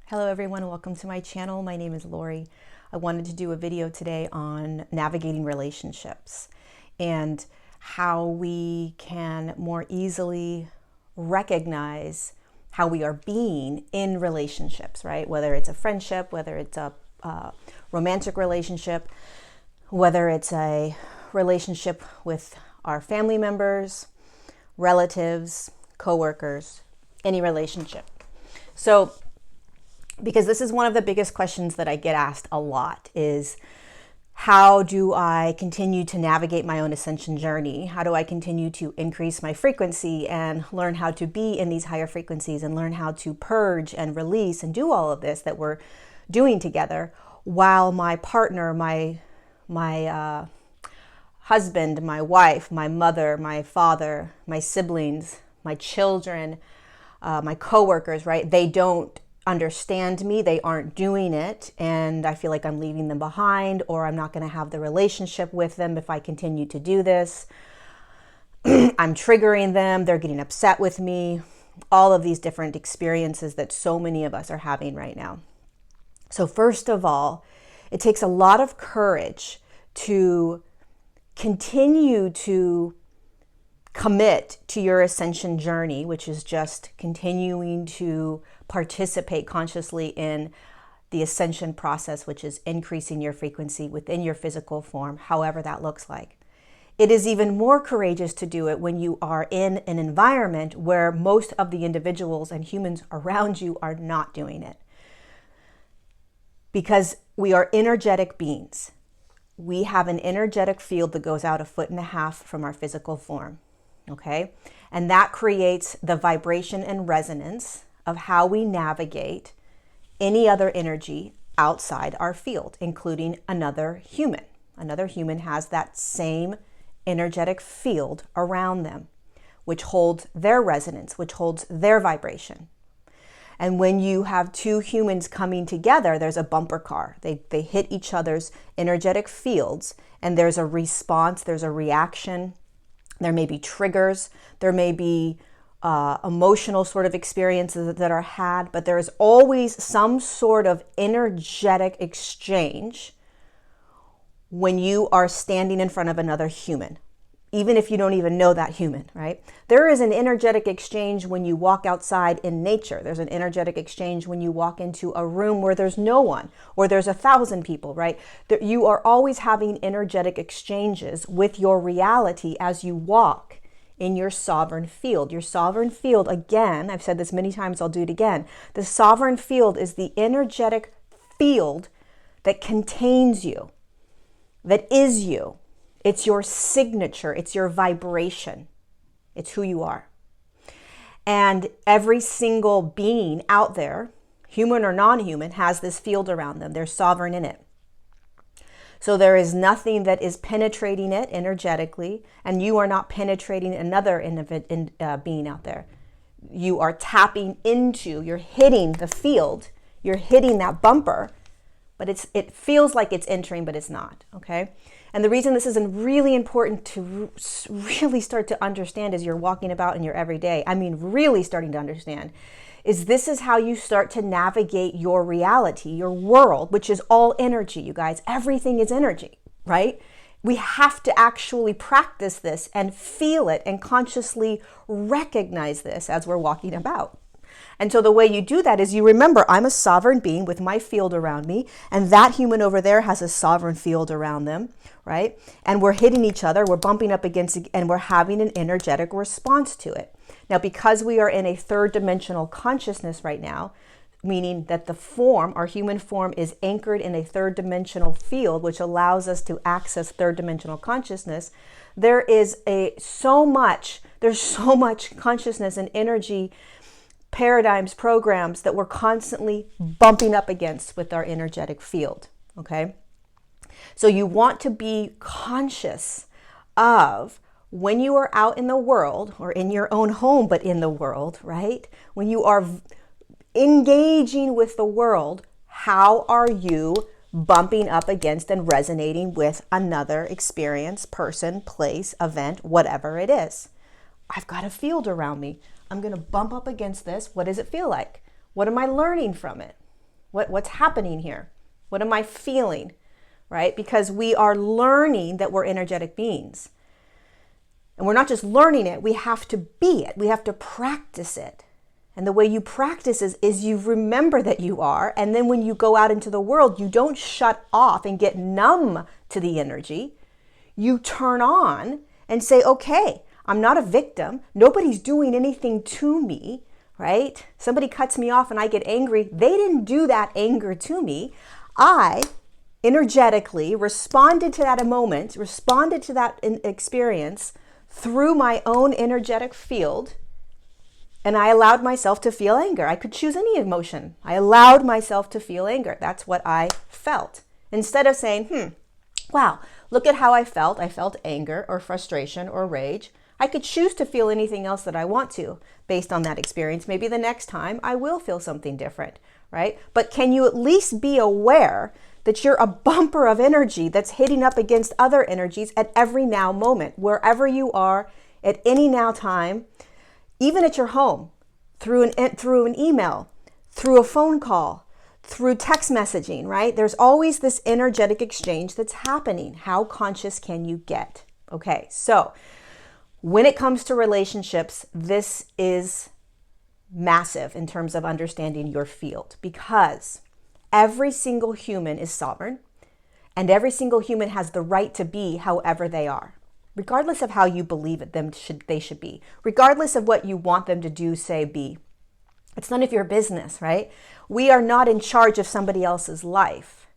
Hello everyone, welcome to my channel. My name is Lori. I wanted to do a video today on navigating relationships and how we can more easily recognize how we are being in relationships, right? Whether it's a friendship, whether it's a romantic relationship, whether it's a relationship with our family members, relatives, coworkers, any relationship. So, because this is one of the biggest questions that I get asked a lot is, how do I continue to navigate my own ascension journey? How do I continue to increase my frequency and learn how to be in these higher frequencies and learn how to purge and release and do all of this that we're doing together while my partner, my husband, my wife, my mother, my father, my siblings, my children, my coworkers, right? They don't understand me, they aren't doing it, and I feel like I'm leaving them behind, or I'm not going to have the relationship with them if I continue to do this. I'm triggering them, they're getting upset with me, all of these different experiences that so many of us are having right now. So first of all, it takes a lot of courage to continue to commit to your ascension journey, which is just continuing to participate consciously in the ascension process, which is increasing your frequency within your physical form, however that looks like. It is even more courageous to do it when you are in an environment where most of the individuals and humans around you are not doing it. Because we are energetic beings. We have an energetic field that goes out 1.5 feet from our physical form. Okay? And that creates the vibration and resonance of how we navigate any other energy outside our field, including another human. Another human has that same energetic field around them, which holds their resonance, which holds their vibration. And when you have two humans coming together, there's a bumper car. They hit each other's energetic fields, and there's a response, there's a reaction. There may be triggers, there may be emotional sort of experiences that are had, but there is always some sort of energetic exchange when you are standing in front of another human, even if you don't even know that human, right? There is an energetic exchange when you walk outside in nature. There's an energetic exchange when you walk into a room where there's no one, or there's 1,000 people, right? You are always having energetic exchanges with your reality as you walk in your sovereign field. Your sovereign field, again, I've said this many times, I'll do it again. The sovereign field is the energetic field that contains you, that is you. It's your signature, it's your vibration, it's who you are. And every single being out there, human or non-human, has this field around them. They're sovereign in it. So there is nothing that is penetrating it energetically, and you are not penetrating another being out there. You are tapping into, you're hitting the field, you're hitting that bumper, but it feels like it's entering, but it's not, okay? And the reason this is really important to really start to understand as you're walking about in your everyday, I mean really starting to understand, is this is how you start to navigate your reality, your world, which is all energy, you guys. Everything is energy, right? We have to actually practice this and feel it and consciously recognize this as we're walking about. And so the way you do that is you remember, I'm a sovereign being with my field around me, and that human over there has a sovereign field around them, right? And we're hitting each other, we're bumping up against it, and we're having an energetic response to it. Now, because we are in a third dimensional consciousness right now, meaning that the form, our human form, is anchored in a third dimensional field, which allows us to access third dimensional consciousness, there's so much consciousness and energy paradigms, programs that we're constantly bumping up against with our energetic field, okay? So you want to be conscious of when you are out in the world, or in your own home, but in the world, right? When you are engaging with the world, how are you bumping up against and resonating with another experience, person, place, event, whatever it is? I've got a field around me. I'm going to bump up against this. What does it feel like? What am I learning from it? What's happening here? What am I feeling, right? Because we are learning that we're energetic beings. And we're not just learning it, we have to be it. We have to practice it. And the way you practice is you remember that you are. And then when you go out into the world, you don't shut off and get numb to the energy. You turn on and say, okay, I'm not a victim. Nobody's doing anything to me, right? Somebody cuts me off and I get angry. They didn't do that anger to me. I energetically responded to that moment, responded to that experience through my own energetic field, and I allowed myself to feel anger. I could choose any emotion. I allowed myself to feel anger. That's what I felt. Instead of saying, wow, look at how I felt. I felt anger or frustration or rage. I could choose to feel anything else that I want to based on that experience. Maybe the next time I will feel something different, right? But can you at least be aware that you're a bumper of energy that's hitting up against other energies at every now moment, wherever you are, at any now time, even at your home, through an email, through a phone call, through text messaging, right? There's always this energetic exchange that's happening. How conscious can you get? Okay, so when it comes to relationships, this is massive in terms of understanding your field, because every single human is sovereign, and every single human has the right to be however they are, regardless of how you believe they should be, regardless of what you want them to do, say, be. It's none of your business, right? We are not in charge of somebody else's life.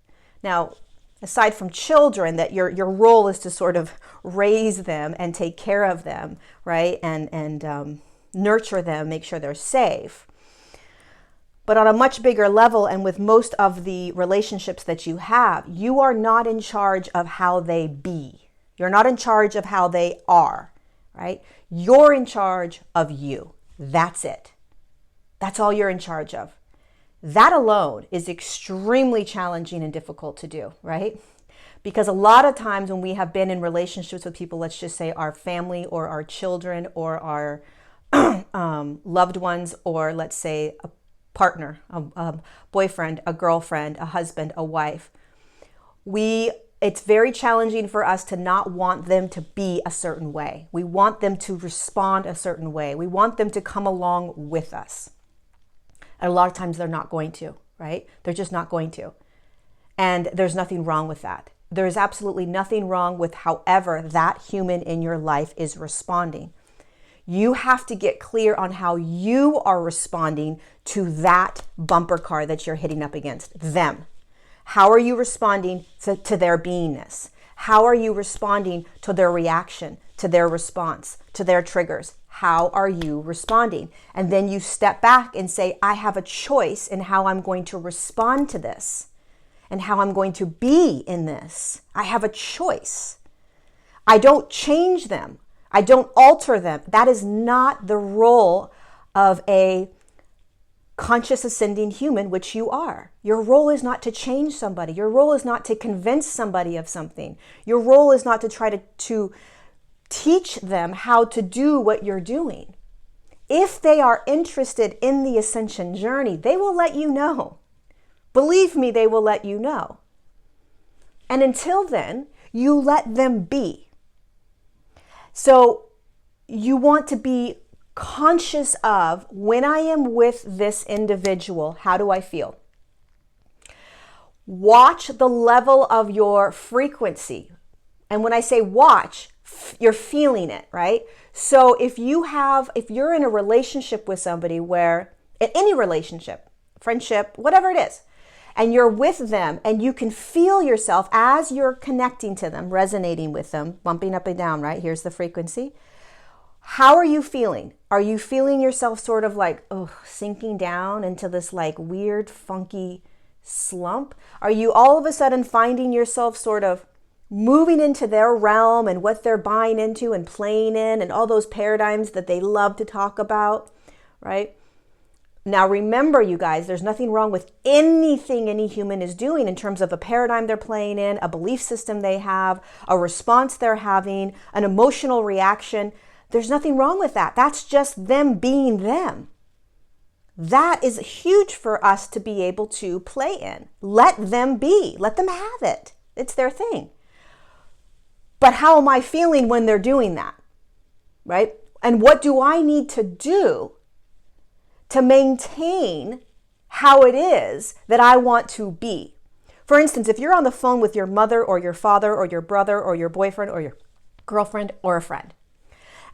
Now, aside from children, that your role is to sort of raise them and take care of them, right? And nurture them, make sure they're safe. But on a much bigger level, and with most of the relationships that you have, you are not in charge of how they be. You're not in charge of how they are, right? You're in charge of you. That's it. That's all you're in charge of. That alone is extremely challenging and difficult to do, right? Because a lot of times when we have been in relationships with people, let's just say our family or our children or our loved ones, or let's say a partner, a boyfriend, a girlfriend, a husband, a wife, it's very challenging for us to not want them to be a certain way. We want them to respond a certain way. We want them to come along with us. And a lot of times they're not going to, right? They're just not going to. And there's nothing wrong with that. There is absolutely nothing wrong with however that human in your life is responding. You have to get clear on how you are responding to that bumper car that you're hitting up against, them. How are you responding to their beingness? How are you responding to their reaction, to their response, to their triggers? How are you responding? And then you step back and say, I have a choice in how I'm going to respond to this and how I'm going to be in this. I have a choice. I don't change them. I don't alter them. That is not the role of a conscious ascending human, which you are. Your role is not to change somebody. Your role is not to convince somebody of something. Your role is not to try to teach them how to do what you're doing. If they are interested in the ascension journey, they will let you know. Believe me, they will let you know. And until then, you let them be. So you want to be conscious of, when I am with this individual, how do I feel? Watch the level of your frequency. And when I say watch, you're feeling it, right? So if you're in a relationship with somebody where, in any relationship, friendship, whatever it is, and you're with them and you can feel yourself as you're connecting to them, resonating with them, bumping up and down, right? Here's the frequency. How are you feeling? Are you feeling yourself sort of like, sinking down into this like weird, funky slump? Are you all of a sudden finding yourself sort of moving into their realm and what they're buying into and playing in and all those paradigms that they love to talk about, right? Now remember, you guys, there's nothing wrong with anything any human is doing in terms of a paradigm they're playing in, a belief system they have, a response they're having, an emotional reaction. There's nothing wrong with that. That's just them being them. That is huge for us to be able to play in. Let them be. Let them have it. It's their thing. But how am I feeling when they're doing that? Right? And what do I need to do to maintain how it is that I want to be? For instance, if you're on the phone with your mother or your father or your brother or your boyfriend or your girlfriend or a friend,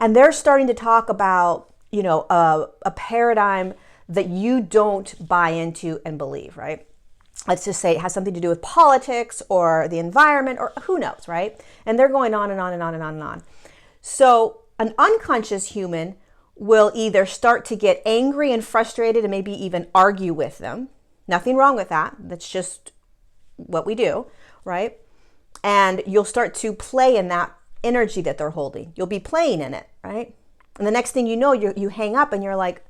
and they're starting to talk about, a paradigm that you don't buy into and believe, right? Let's just say it has something to do with politics or the environment or who knows, right? And they're going on and on and on and on and on. So an unconscious human will either start to get angry and frustrated and maybe even argue with them. Nothing wrong with that. That's just what we do, right? And you'll start to play in that energy that they're holding. You'll be playing in it, right? And the next thing you know, you hang up and you're like,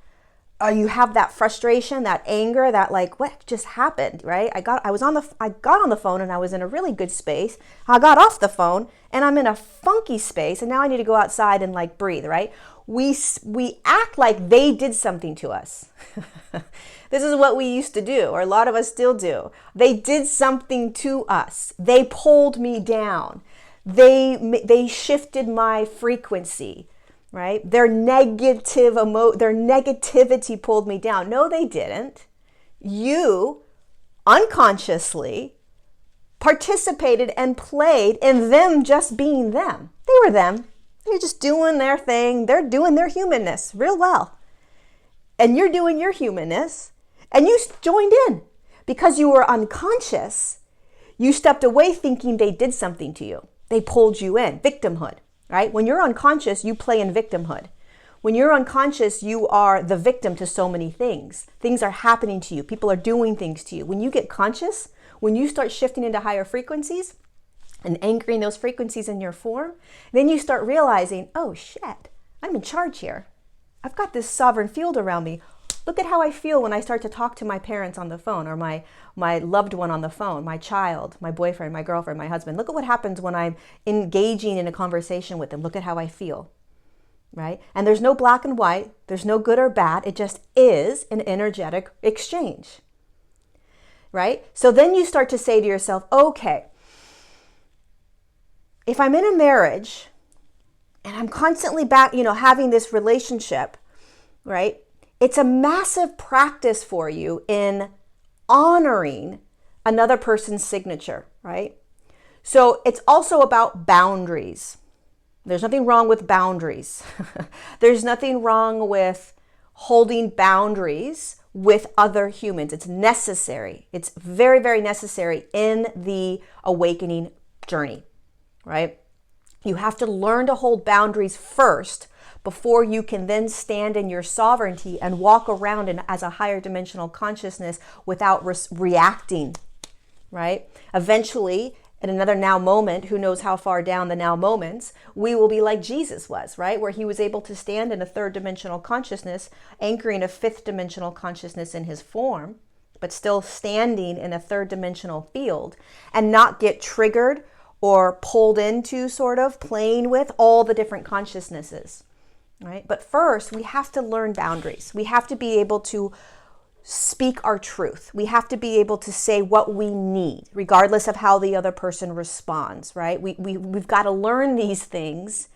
you have that frustration, that anger, that like, what just happened, right? I got on the phone and I was in a really good space. I got off the phone and I'm in a funky space and now I need to go outside and like breathe, right? We act like they did something to us. This is what we used to do, or a lot of us still do. They did something to us. They pulled me down. They shifted my frequency. Right? Their negativity pulled me down. No, they didn't. You unconsciously participated and played in them just being them. They were them. They're just doing their thing. They're doing their humanness real well. And you're doing your humanness, and you joined in because you were unconscious. You stepped away thinking they did something to you. They pulled you in. Victimhood. Right? When you're unconscious, you play in victimhood. When you're unconscious, you are the victim to so many things. Things are happening to you. People are doing things to you. When you get conscious, when you start shifting into higher frequencies and anchoring those frequencies in your form, then you start realizing, oh shit, I'm in charge here. I've got this sovereign field around me. Look at how I feel when I start to talk to my parents on the phone or my loved one on the phone, my child, my boyfriend, my girlfriend, my husband. Look at what happens when I'm engaging in a conversation with them. Look at how I feel, right? And there's no black and white. There's no good or bad. It just is an energetic exchange, right? So then you start to say to yourself, okay, if I'm in a marriage and I'm constantly having this relationship, right? It's a massive practice for you in honoring another person's signature, right? So it's also about boundaries. There's nothing wrong with boundaries. There's nothing wrong with holding boundaries with other humans. It's necessary. It's very, very necessary in the awakening journey, right? You have to learn to hold boundaries first before you can then stand in your sovereignty and walk around as a higher dimensional consciousness without reacting, right? Eventually, in another now moment, who knows how far down the now moments, we will be like Jesus was, right? Where he was able to stand in a third dimensional consciousness, anchoring a fifth dimensional consciousness in his form, but still standing in a third dimensional field and not get triggered or pulled into sort of playing with all the different consciousnesses. Right? But first, we have to learn boundaries. We have to be able to speak our truth. We have to be able to say what we need, regardless of how the other person responds, right? We've got to learn these things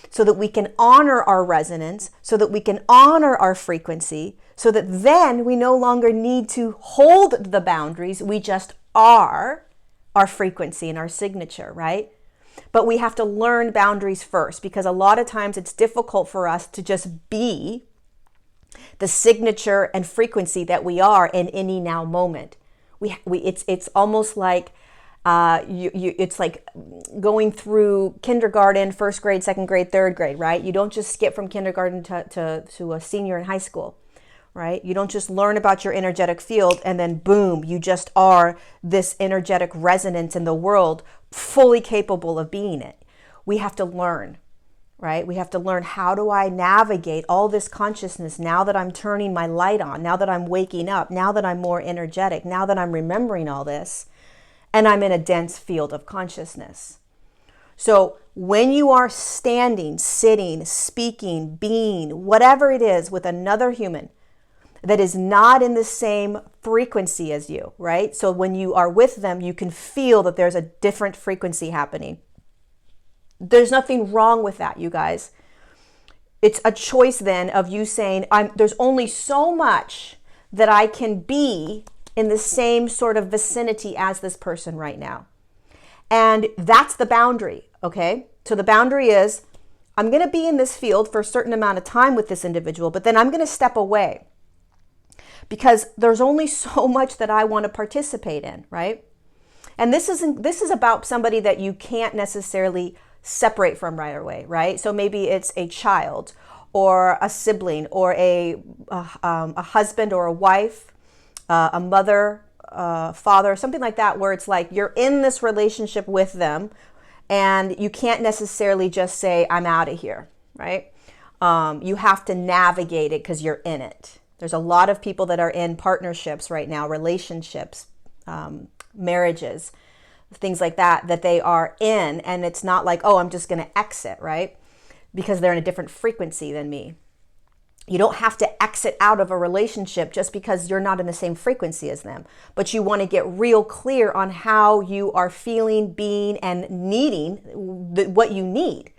so that we can honor our resonance, so that we can honor our frequency, so that then we no longer need to hold the boundaries. We just are our frequency and our signature, right? But we have to learn boundaries first, because a lot of times it's difficult for us to just be the signature and frequency that we are in any now moment. It's almost like it's like going through kindergarten, first grade, second grade, third grade, right? You don't just skip from kindergarten to a senior in high school, right? You don't just learn about your energetic field and then boom, you just are this energetic resonance in the world, fully capable of being it. We have to learn, right? We have to learn, how do I navigate all this consciousness now that I'm turning my light on, now that I'm waking up, now that I'm more energetic, now that I'm remembering all this, and I'm in a dense field of consciousness. So when you are standing, sitting, speaking, being, whatever it is with another human, that is not in the same frequency as you, right? So when you are with them, you can feel that there's a different frequency happening. There's nothing wrong with that, you guys. It's a choice then of you saying, there's only so much that I can be in the same sort of vicinity as this person right now. And that's the boundary, okay? So the boundary is, I'm going to be in this field for a certain amount of time with this individual, but then I'm going to step away because there's only so much that I want to participate in, right? And this is about somebody that you can't necessarily separate from right away, right? So maybe it's a child or a sibling or a husband or a wife, a mother, father, something like that, where it's like you're in this relationship with them and you can't necessarily just say, I'm out of here, right? You have to navigate it because you're in it. There's a lot of people that are in partnerships right now, relationships, marriages, things like that, that they are in, and it's not like, oh, I'm just going to exit, right? Because they're in a different frequency than me. You don't have to exit out of a relationship just because you're not in the same frequency as them, but you want to get real clear on how you are feeling, being, and needing what you need.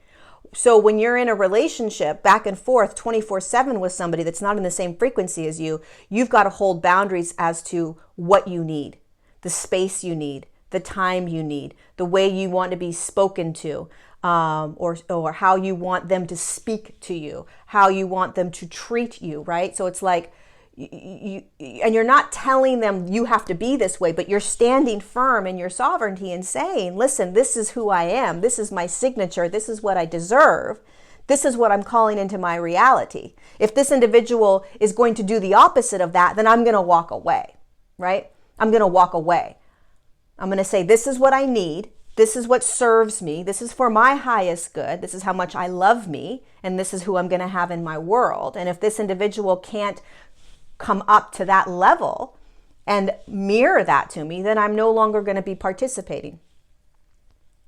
So when you're in a relationship back and forth 24/7 with somebody that's not in the same frequency as you, you've got to hold boundaries as to what you need, the space you need, the time you need, the way you want to be spoken to, or how you want them to speak to you, how you want them to treat you, right? So it's like, and you're not telling them you have to be this way, but you're standing firm in your sovereignty and saying, listen, this is who I am. This is my signature. This is what I deserve. This is what I'm calling into my reality. If this individual is going to do the opposite of that, then I'm going to walk away, right? I'm going to walk away. I'm going to say, this is what I need. This is what serves me. This is for my highest good. This is how much I love me. And this is who I'm going to have in my world. And if this individual can't come up to that level and mirror that to me, then I'm no longer going to be participating.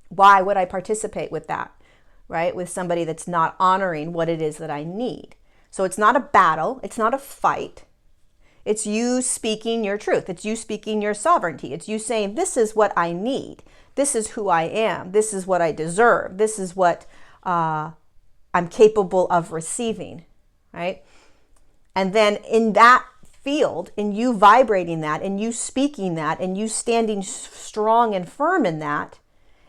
Why would I participate with that, right? With somebody that's not honoring what it is that I need. So it's not a battle. It's not a fight. It's you speaking your truth. It's you speaking your sovereignty. It's you saying, this is what I need. This is who I am. This is what I deserve. This is what I'm capable of receiving, right? And then in that field, in you vibrating that, and you speaking that, and you standing strong and firm in that,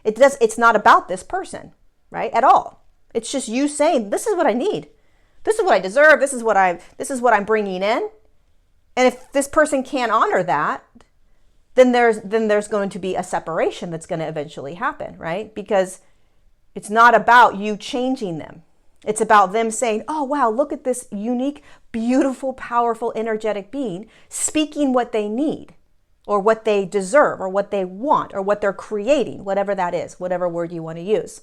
it's not about this person, right? At all. It's just you saying, this is what I need. This is what I deserve. This is what I'm bringing in. And if this person can't honor that, then there's going to be a separation that's going to eventually happen, right? Because it's not about you changing them. It's about them saying, oh, wow, look at this unique, beautiful, powerful, energetic being speaking what they need or what they deserve or what they want or what they're creating, whatever that is, whatever word you want to use.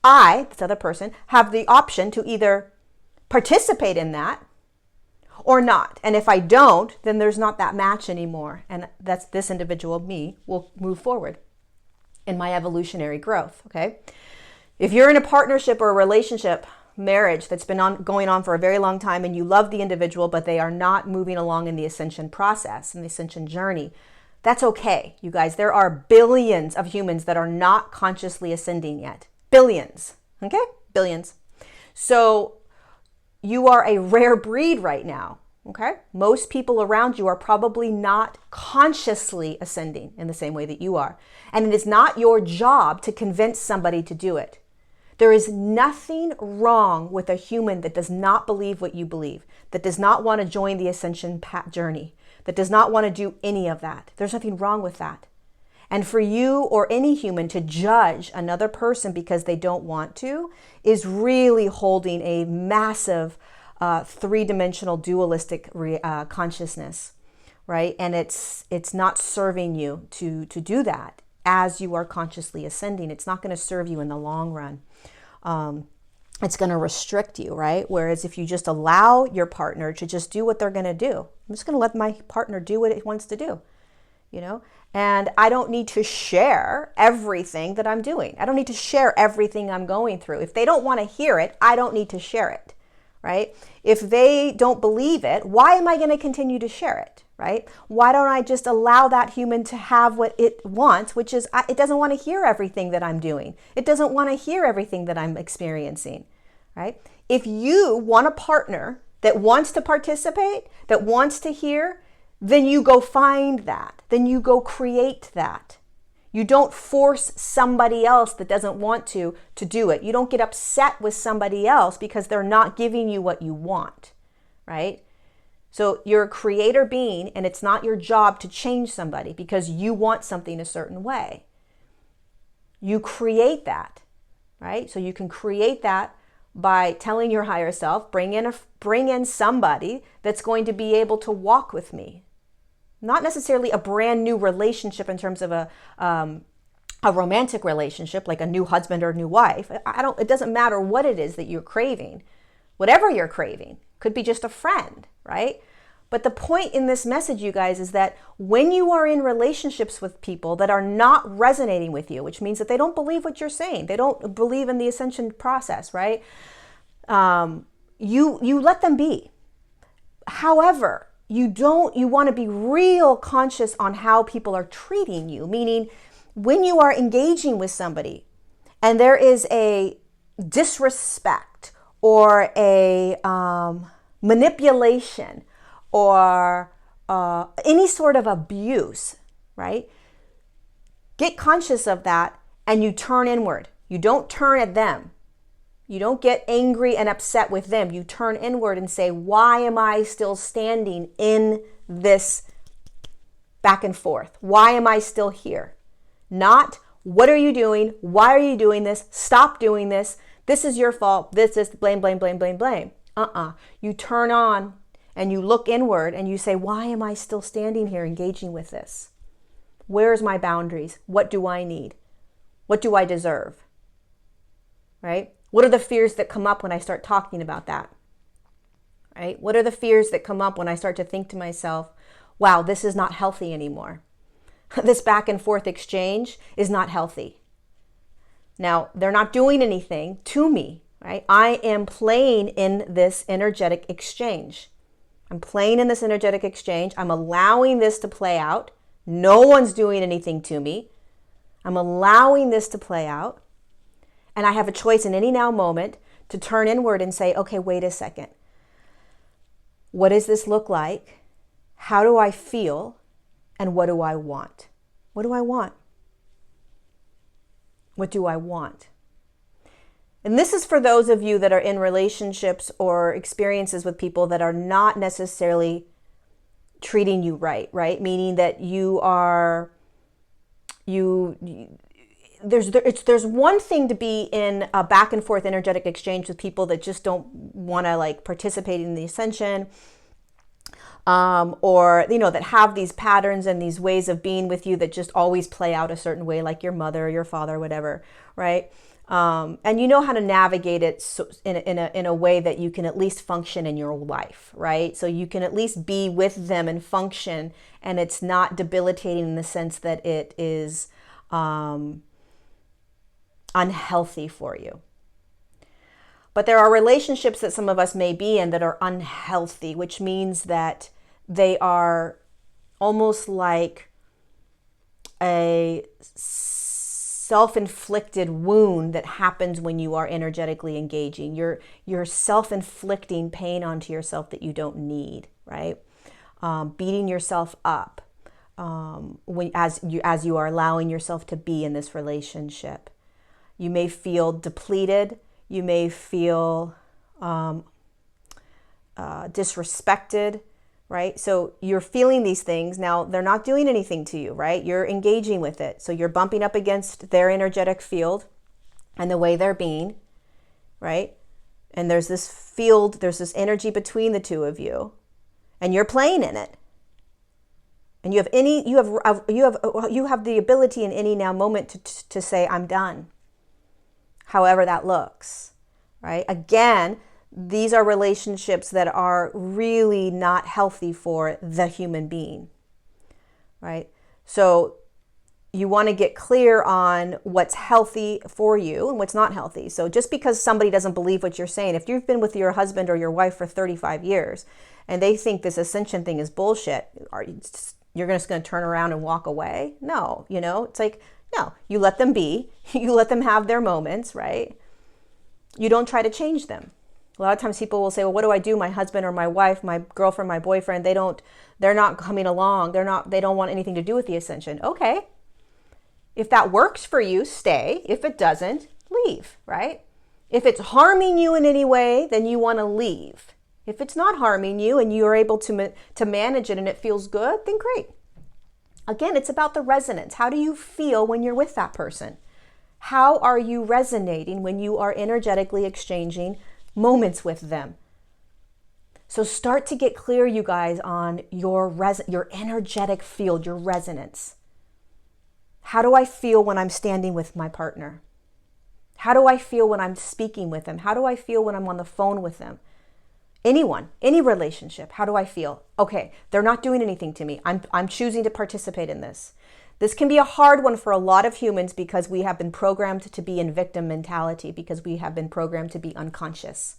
I, this other person, have the option to either participate in that or not. And if I don't, then there's not that match anymore. And that's this individual, me, will move forward in my evolutionary growth, okay? If you're in a partnership or a relationship, marriage that's been going on for a very long time and you love the individual, but they are not moving along in the ascension process, in the ascension journey, that's okay, you guys. There are billions of humans that are not consciously ascending yet. Billions, okay? Billions. So you are a rare breed right now, okay? Most people around you are probably not consciously ascending in the same way that you are. And it is not your job to convince somebody to do it. There is nothing wrong with a human that does not believe what you believe, that does not want to join the ascension journey, that does not want to do any of that. There's nothing wrong with that. And for you or any human to judge another person because they don't want to is really holding a massive three-dimensional dualistic consciousness, right? And it's not serving you to do that as you are consciously ascending. It's not going to serve you in the long run. It's going to restrict you, right? Whereas if you just allow your partner to just do what they're going to do, I'm just going to let my partner do what it wants to do, you know? And I don't need to share everything that I'm doing. I don't need to share everything I'm going through. If they don't want to hear it, I don't need to share it, right? If they don't believe it, why am I going to continue to share it, right? Why don't I just allow that human to have what it wants, which is it doesn't want to hear everything that I'm doing. It doesn't want to hear everything that I'm experiencing, right? If you want a partner that wants to participate, that wants to hear, then you go find that. Then you go create that. You don't force somebody else that doesn't want to do it. You don't get upset with somebody else because they're not giving you what you want, right? So you're a creator being, and it's not your job to change somebody because you want something a certain way. You create that, right? So you can create that by telling your higher self, bring in somebody that's going to be able to walk with me. Not necessarily a brand new relationship in terms of a romantic relationship, like a new husband or new wife. It doesn't matter what it is that you're craving. Whatever you're craving, could be just a friend, right? But the point in this message, you guys, is that when you are in relationships with people that are not resonating with you, which means that they don't believe what you're saying, they don't believe in the ascension process, right? You let them be. However, you want to be real conscious on how people are treating you, meaning when you are engaging with somebody and there is a disrespect or a manipulation or any sort of abuse, right? Get conscious of that and you turn inward. You don't turn at them. You don't get angry and upset with them. You turn inward and say, why am I still standing in this back and forth? Why am I still here? Not, what are you doing? Why are you doing this? Stop doing this. This is your fault. This is blame, blame, blame, blame, blame. You turn on and you look inward and you say, why am I still standing here engaging with this? Where's my boundaries? What do I need? What do I deserve? Right? What are the fears that come up when I start talking about that? Right? What are the fears that come up when I start to think to myself, wow, this is not healthy anymore. This back and forth exchange is not healthy. Now, they're not doing anything to me, right? I am playing in this energetic exchange. I'm playing in this energetic exchange. I'm allowing this to play out. No one's doing anything to me. I'm allowing this to play out. And I have a choice in any now moment to turn inward and say, okay, wait a second. What does this look like? How do I feel? And what do I want? What do I want? What do I want? And this is for those of you that are in relationships or experiences with people that are not necessarily treating you right? Meaning that there's one thing to be in a back and forth energetic exchange with people that just don't want to like participate in the ascension, or that have these patterns and these ways of being with you that just always play out a certain way, like your mother or your father or whatever, right? And you know how to navigate it in a way that you can at least function in your life, right? So you can at least be with them and function, and it's not debilitating in the sense that it is unhealthy for you. But there are relationships that some of us may be in that are unhealthy, which means that they are almost like a self-inflicted wound that happens when you are energetically engaging. You're self-inflicting pain onto yourself that you don't need, right? Beating yourself up as you are allowing yourself to be in this relationship. You may feel depleted. You may feel disrespected, right? So you're feeling these things. Now, they're not doing anything to you, right? You're engaging with it. So you're bumping up against their energetic field and the way they're being, right? And there's this field, there's this energy between the two of you, and you're playing in it. And you have the ability in any now moment to say, I'm done. However that looks, right? Again, these are relationships that are really not healthy for the human being, right? So you want to get clear on what's healthy for you and what's not healthy. So just because somebody doesn't believe what you're saying, if you've been with your husband or your wife for 35 years and they think this ascension thing is bullshit, you're just going to turn around and walk away? No, it's like, no, you let them be, you let them have their moments, right? You don't try to change them. A lot of times people will say, well, what do I do? My husband or my wife, my girlfriend, my boyfriend, they're not coming along. They don't want anything to do with the ascension. Okay. If that works for you, stay. If it doesn't, leave, right? If it's harming you in any way, then you want to leave. If it's not harming you and you're able to manage it and it feels good, then great. Again, it's about the resonance. How do you feel when you're with that person? How are you resonating when you are energetically exchanging moments with them? So start to get clear, you guys, on your energetic field, your resonance. How do I feel when I'm standing with my partner? How do I feel when I'm speaking with them? How do I feel when I'm on the phone with them? Anyone, any relationship, how do I feel? Okay, they're not doing anything to me. I'm choosing to participate in this. This can be a hard one for a lot of humans because we have been programmed to be in victim mentality, because we have been programmed to be unconscious.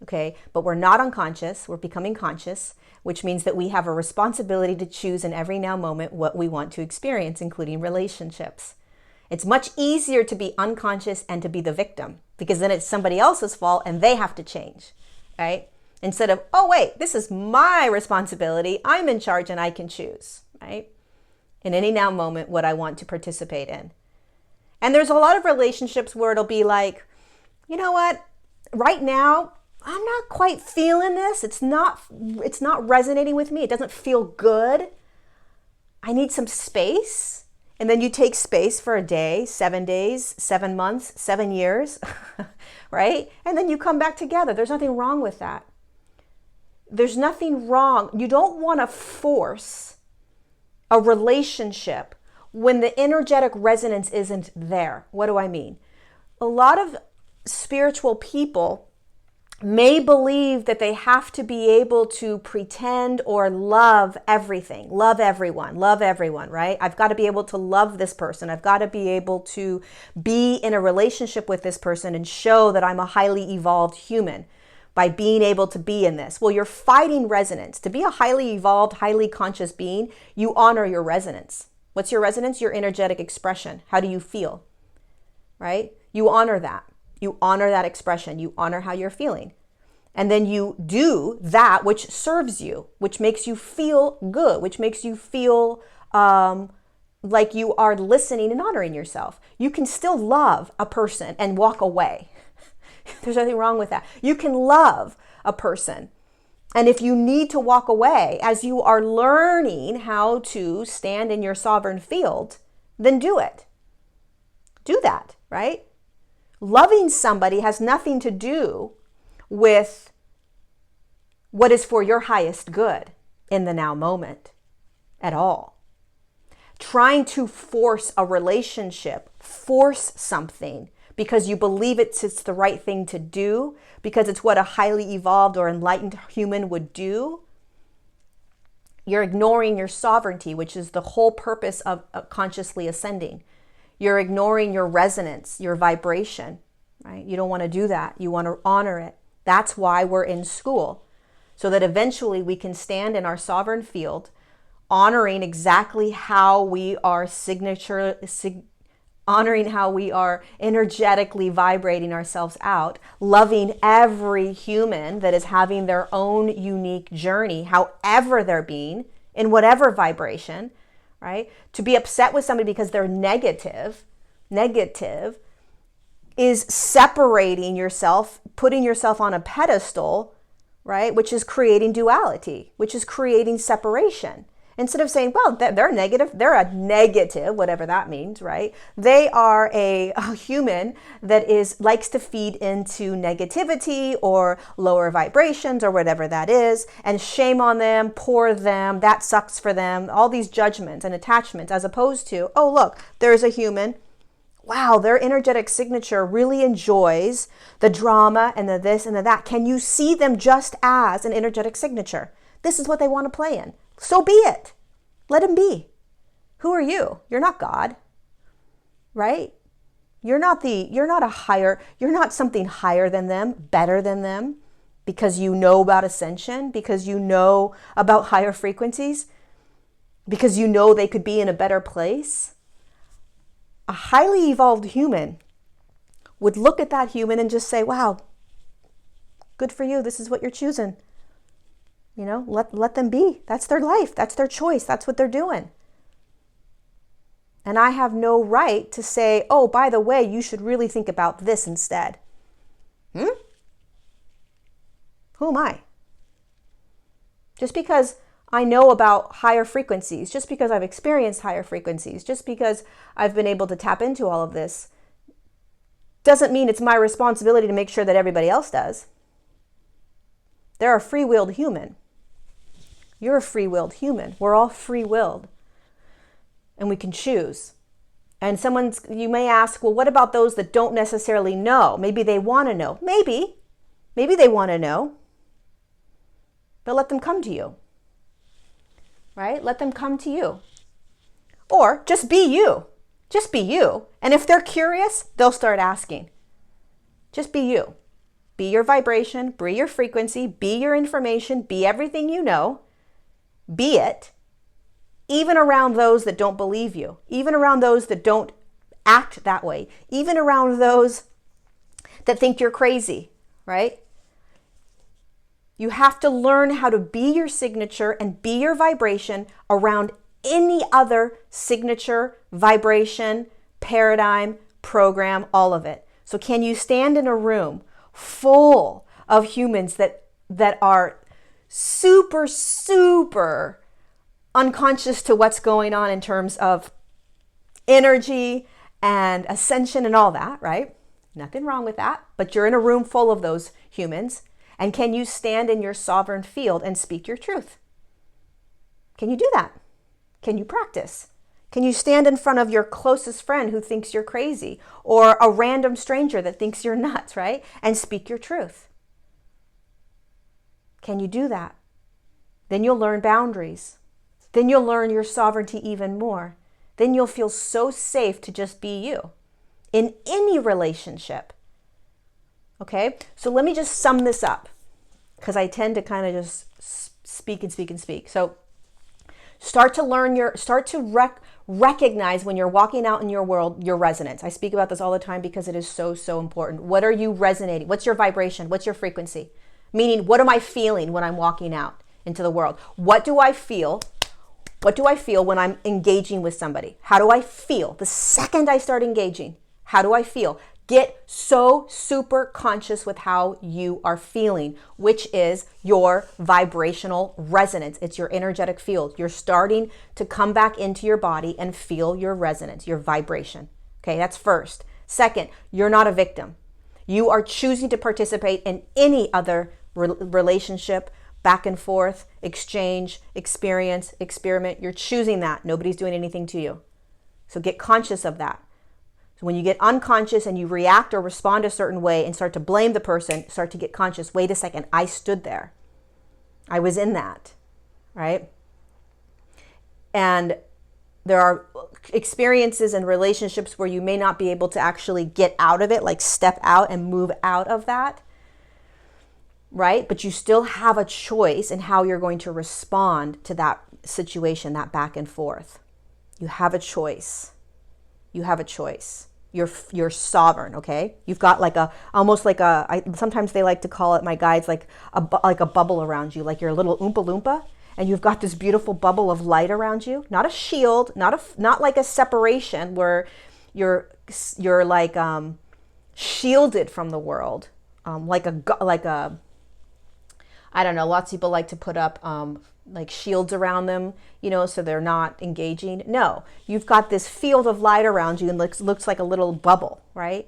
Okay, but we're not unconscious, we're becoming conscious, which means that we have a responsibility to choose in every now moment what we want to experience, including relationships. It's much easier to be unconscious and to be the victim, because then it's somebody else's fault and they have to change, right? Instead of, oh wait, this is my responsibility, I'm in charge and I can choose, right? In any now moment what I want to participate in. And there's a lot of relationships where it'll be like, you know what, right now, I'm not quite feeling this. It's not resonating with me. It doesn't feel good. I need some space. And then you take space for a day, 7 days, 7 months, 7 years, right? And then you come back together. There's nothing wrong with that. There's nothing wrong. You don't want to force a relationship when the energetic resonance isn't there. What do I mean? A lot of spiritual people may believe that they have to be able to pretend or love everything, love everyone, right? I've got to be able to love this person. I've got to be able to be in a relationship with this person and show that I'm a highly evolved human by being able to be in this. Well, you're fighting resonance. To be a highly evolved, highly conscious being, you honor your resonance. What's your resonance? Your energetic expression. How do you feel, right? You honor that. You honor that expression. You honor how you're feeling. And then you do that which serves you, which makes you feel good, which makes you feel like you are listening and honoring yourself. You can still love a person and walk away. There's nothing wrong with that. You can love a person. And if you need to walk away as you are learning how to stand in your sovereign field, then do it. Do that, right? Loving somebody has nothing to do with what is for your highest good in the now moment at all. Trying to force a relationship, force something because you believe it's the right thing to do, because it's what a highly evolved or enlightened human would do, you're ignoring your sovereignty, which is the whole purpose of consciously ascending. You're ignoring your resonance, your vibration, right? You don't want to do that. You want to honor it. That's why we're in school, so that eventually we can stand in our sovereign field, honoring exactly how we are honoring how we are energetically vibrating ourselves out, loving every human that is having their own unique journey, however they're being, in whatever vibration, right? To be upset with somebody because they're negative is separating yourself, putting yourself on a pedestal, right? Which is creating duality, which is creating separation. Instead of saying, well, they're negative, they're a negative, whatever that means, right? They are a human that likes to feed into negativity or lower vibrations or whatever that is, and shame on them, poor them, that sucks for them, all these judgments and attachments, as opposed to, oh, look, there's a human. Wow, their energetic signature really enjoys the drama and the this and the that. Can you see them just as an energetic signature? This is what they want to play in. So be it. Let them be. Who are you? You're not God. right? You're not something higher than them, better than them, because you know about ascension, because you know about higher frequencies, because you know they could be in a better place. A highly evolved human would look at that human and just say, wow, good for you. This is what you're choosing. You know, let them be. That's their life. That's their choice. That's what they're doing. And I have no right to say, oh, by the way, you should really think about this instead. Who am I? Just because I know about higher frequencies, just because I've experienced higher frequencies, just because I've been able to tap into all of this, doesn't mean it's my responsibility to make sure that everybody else does. They're a free-willed human. You're a free-willed human. We're all free-willed. And we can choose. And you may ask, well, what about those that don't necessarily know? Maybe they want to know. Maybe they want to know. But let them come to you. Right? Let them come to you. Or just be you. Just be you. And if they're curious, they'll start asking. Just be you. Be your vibration, be your frequency, be your information, be everything you know. Be it. Even around those that don't believe you. Even around those that don't act that way. Even around those that think you're crazy, right? You have to learn how to be your signature and be your vibration around any other signature, vibration, paradigm, program, all of it. So can you stand in a room full of humans that are super, super unconscious to what's going on in terms of energy and ascension and all that, right? Nothing wrong with that, but you're in a room full of those humans. And can you stand in your sovereign field and speak your truth? Can you do that? Can you practice? Can you stand in front of your closest friend who thinks you're crazy, or a random stranger that thinks you're nuts, right? And speak your truth? Can you do that? Then you'll learn boundaries. Then you'll learn your sovereignty even more. Then you'll feel so safe to just be you in any relationship. Okay, so let me just sum this up, because I tend to kind of just speak and speak and speak. So start to recognize when you're walking out in your world, your resonance. I speak about this all the time because it is so, so important. What are you resonating? What's your vibration? What's your frequency? Meaning, what am I feeling when I'm walking out into the world? What do I feel? What do I feel when I'm engaging with somebody? How do I feel? The second I start engaging, how do I feel? Get so super conscious with how you are feeling, which is your vibrational resonance. It's your energetic field. You're starting to come back into your body and feel your resonance, your vibration. Okay, that's first. Second, you're not a victim. You are choosing to participate in any other relationship, back and forth, exchange, experience, experiment. You're choosing that. Nobody's doing anything to you. So get conscious of that. So when you get unconscious and you react or respond a certain way and start to blame the person, start to get conscious. Wait a second, I stood there. I was in that, right? And there are experiences and relationships where you may not be able to actually get out of it, like step out and move out of that, right? But you still have a choice in how you're going to respond to that situation, that back and forth. You have a choice. You have a choice. You're sovereign, okay? You've got sometimes they like to call it, my guides, like a bubble around you, like your little Oompa Loompa, and you've got this beautiful bubble of light around you. Not a shield, not like a separation where you're like shielded from the world, like a I don't know. Lots of people like to put up like shields around them, so they're not engaging. No, you've got this field of light around you and looks like a little bubble, right?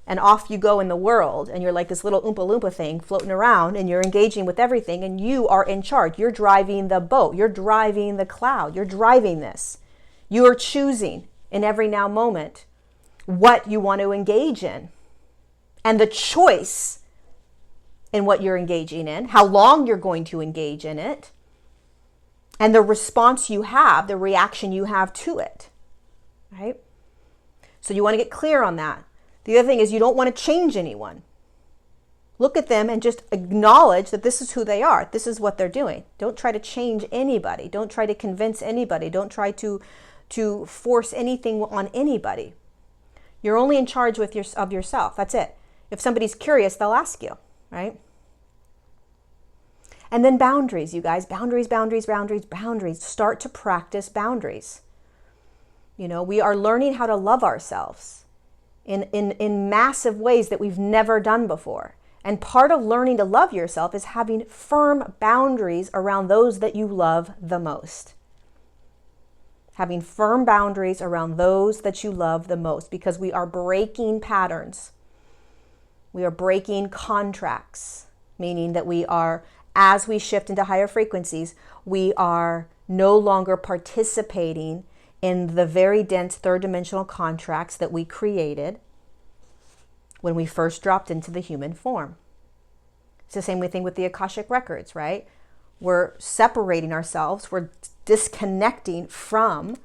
And off you go in the world, and you're like this little Oompa Loompa thing floating around, and you're engaging with everything, and you are in charge. You're driving the boat. You're driving the cloud. You're driving this. You are choosing in every now moment what you want to engage in. And the choice in what you're engaging in, how long you're going to engage in it, and the response you have, the reaction you have to it, right? So you want to get clear on that. The other thing is you don't want to change anyone. Look at them and just acknowledge that this is who they are. This is what they're doing. Don't try to change anybody. Don't try to convince anybody. Don't try to force anything on anybody. You're only in charge of yourself. That's it. If somebody's curious, they'll ask you, right? And then boundaries, you guys. Boundaries, boundaries, boundaries, boundaries. Start to practice boundaries. You know, we are learning how to love ourselves in massive ways that we've never done before. And part of learning to love yourself is having firm boundaries around those that you love the most. Having firm boundaries around those that you love the most, because we are breaking patterns. We are breaking contracts, meaning that we are, as we shift into higher frequencies, we are no longer participating in the very dense third dimensional contracts that we created when we first dropped into the human form. It's the same thing with the Akashic records, right? We're separating ourselves, we're disconnecting from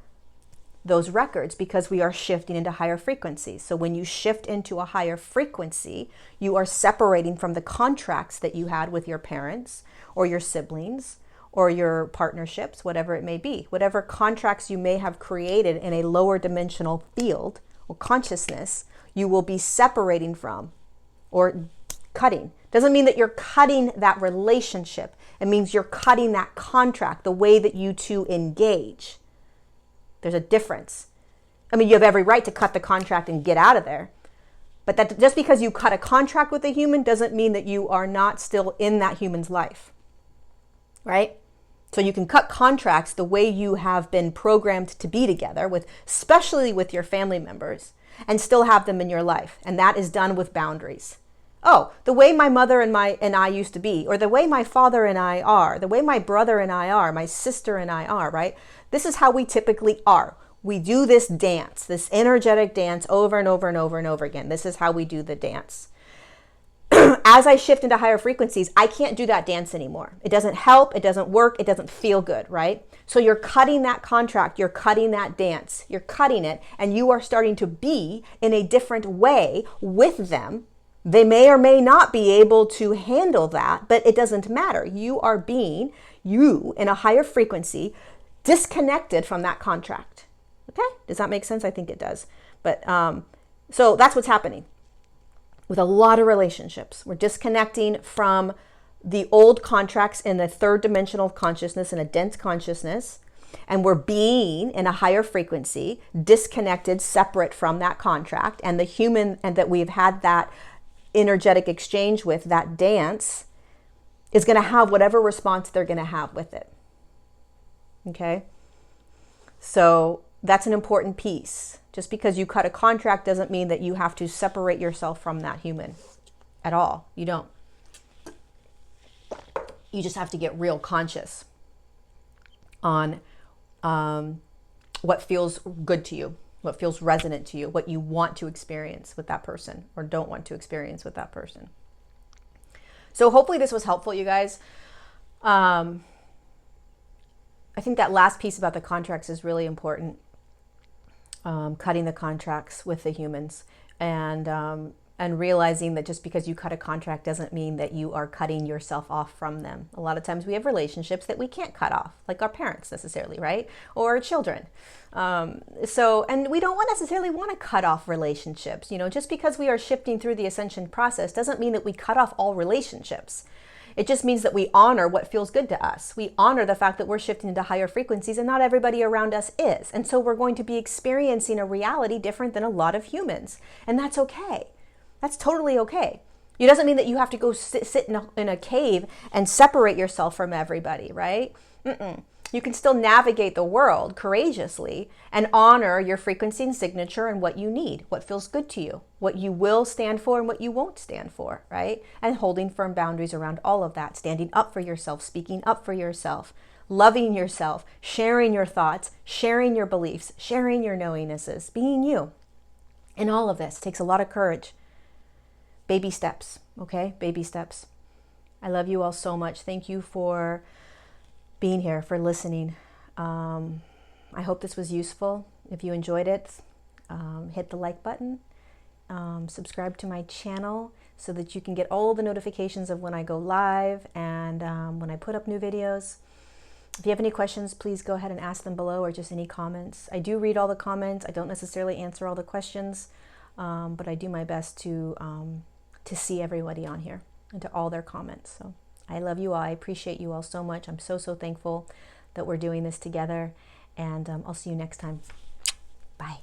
those records because we are shifting into higher frequencies. So when you shift into a higher frequency, you are separating from the contracts that you had with your parents or your siblings or your partnerships, whatever it may be. Whatever contracts you may have created in a lower dimensional field or consciousness, you will be separating from or cutting. Doesn't mean that you're cutting that relationship. It means you're cutting that contract, the way that you two engage. There's a difference. I mean, you have every right to cut the contract and get out of there. But that just because you cut a contract with a human doesn't mean that you are not still in that human's life. Right? So you can cut contracts the way you have been programmed to be together, with, especially with your family members, and still have them in your life. And that is done with boundaries. Oh, the way my mother and I used to be, or the way my father and I are, the way my brother and I are, my sister and I are, right? This is how we typically are. We do this dance, this energetic dance over and over and over and over again. This is how we do the dance. As I shift into higher frequencies, I can't do that dance anymore. It doesn't help, it doesn't work, it doesn't feel good, right? So you're cutting that contract, you're cutting that dance, you're cutting it, and you are starting to be in a different way with them. They may or may not be able to handle that, but it doesn't matter. You are being, you in a higher frequency, disconnected from that contract. Okay? Does that make sense? I think it does. But so that's what's happening with a lot of relationships. We're disconnecting from the old contracts in the third dimensional consciousness, in a dense consciousness, and we're being in a higher frequency, disconnected, separate from that contract, and the human, and that we've had that energetic exchange with, that dance, is going to have whatever response they're going to have with it. Okay? So that's an important piece. Just because you cut a contract doesn't mean that you have to separate yourself from that human at all. You don't. You just have to get real conscious on what feels good to you, what feels resonant to you, what you want to experience with that person or don't want to experience with that person. So hopefully this was helpful, you guys. I think that last piece about the contracts is really important. Cutting the contracts with the humans, and realizing that just because you cut a contract doesn't mean that you are cutting yourself off from them. A lot of times we have relationships that we can't cut off, like our parents necessarily, right? Or our children. And we don't necessarily want to cut off relationships. You know, just because we are shifting through the ascension process doesn't mean that we cut off all relationships. It just means that we honor what feels good to us. We honor the fact that we're shifting into higher frequencies and not everybody around us is. And so we're going to be experiencing a reality different than a lot of humans. And that's okay. That's totally okay. It doesn't mean that you have to go sit in a cave and separate yourself from everybody, right? You can still navigate the world courageously and honor your frequency and signature and what you need, what feels good to you, what you will stand for and what you won't stand for, right? And holding firm boundaries around all of that, standing up for yourself, speaking up for yourself, loving yourself, sharing your thoughts, sharing your beliefs, sharing your knowingnesses, being you. And all of this takes a lot of courage. Baby steps, okay? Baby steps. I love you all so much. Thank you for being here, for listening. I hope this was useful. If you enjoyed it, hit the like button, subscribe to my channel so that you can get all the notifications of when I go live and when I put up new videos. If you have any questions, please go ahead and ask them below, or just any comments. I do read all the comments. I don't necessarily answer all the questions, but I do my best to see everybody on here and to all their comments. So I love you all. I appreciate you all so much. I'm so thankful that we're doing this together, and I'll see you next time. Bye.